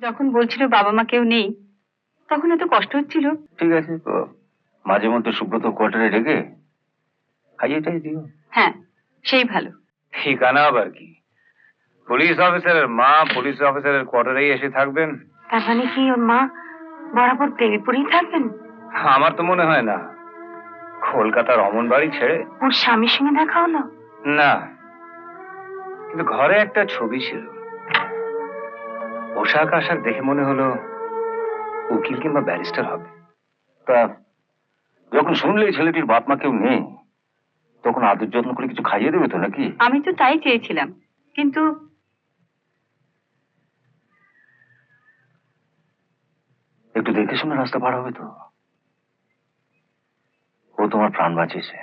যখন বলছিল বাবা মা কেউ নেই তখন এত কষ্ট হচ্ছিল। ঠিক আছে, তো মাঝে মধ্যে সুব্রত কোয়ার্টারে রেখে খাইয়েটাই দিও। হ্যাঁ, সেই ভালো। ঠিকানা আবার কি? পুলিশ অফিসারের মা পুলিশ অফিসারের কোয়ার্টারেই এসে থাকবেন। তার মানে কি ওর মা বরাবর দেবীপুরেই থাকবেন? আমার তো মনে হয় না। কলকাতার অমন বাড়ি ছেড়ে। ওর স্বামীর সঙ্গে দেখা হলো? না, কিন্তু ঘরে একটা ছবি ছিল। পোশাক আশাক দেখে মনে হলো উকিল কিংবা ব্যারিস্টার হবে। তা যখন শুনলে ছেলেটির বাপ মা কেউ নেই, তখন আদর যত্ন করে কিছু খাইয়ে দেবে তো নাকি? আমি তো তাই চেয়েছিলাম, কিন্তু একটু দেখে শুনে রাস্তা পার হবে তো। ও তোমার প্রাণ বাঁচিয়েছে।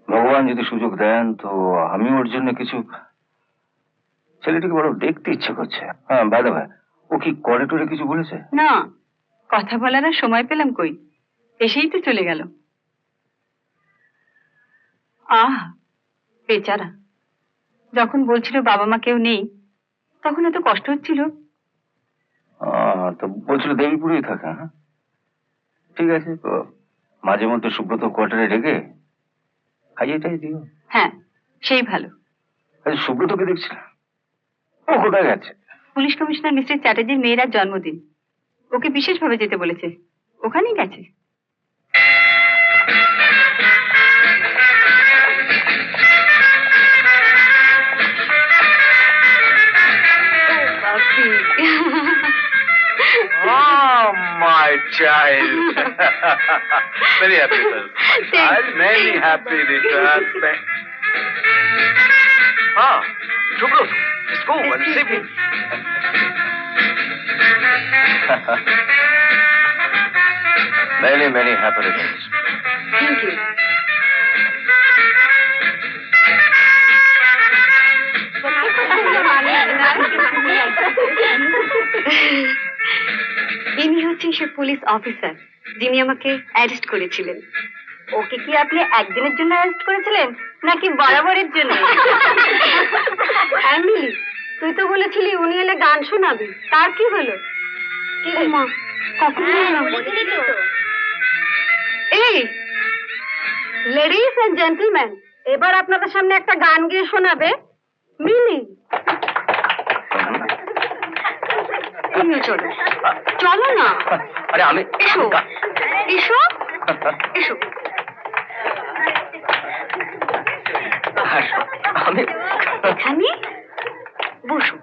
ভগবান যদি সুযোগ দেন তো আমি ওর জন্য কিছু। ছেলেটিকে বড় দেখতে ইচ্ছে করছে। হ্যাঁ, বাই দ্য ওয়ে, ও কি করে টরে কিছু বলেছে? না, কথা বলার আর সময় পেলাম কই, এসেই তো চলে গেল। আহ, বেচারা। যখন বলছিল বাবা মা কেউ নেই তখন এত কষ্ট হচ্ছিল। তো বলছিল দেবীপুরেই থাকে। হ্যাঁ, ঠিক আছে, তো মাঝে মধ্যে সুব্রত কোয়ার্টারে রেখে খাইয়েটাই দিও। হ্যাঁ, সেই ভালো। আচ্ছা, সুব্রতকে দেখছি না, ও কোথায় গেছে? পুলিশ কমিশনার মিস্টার চ্যাটার্জির মেয়ের আজ জন্মদিন, ওকে বিশেষভাবে যেতে বলেছে, ওখানেই গেছে। Oh, my child. Very happy returns, my child. Many happy returns. Subrat, let's go and see him. Many happy returns. Thank you. ইনি হচ্ছেন সে পুলিশ অফিসার যিনি আমাকে অ্যারেস্ট করেছিলেন। ওকে কি আপনি একদিনের জন্য অ্যারেস্ট করেছিলেন নাকি বরাবরের জন্য? এমিলি, তুই তো বলেছিলি উনি এলে গান শোনাবি, তার কি হলো? মা, কখন এই লেডিস এন্ড জেন্টলম্যান, এবার আপনাদের সামনে একটা গান গেয়ে শোনাবে মিলি। তুমিও চলো, চলো না। আরে আমি এসো এসো এসো। আমি এখানে বসো।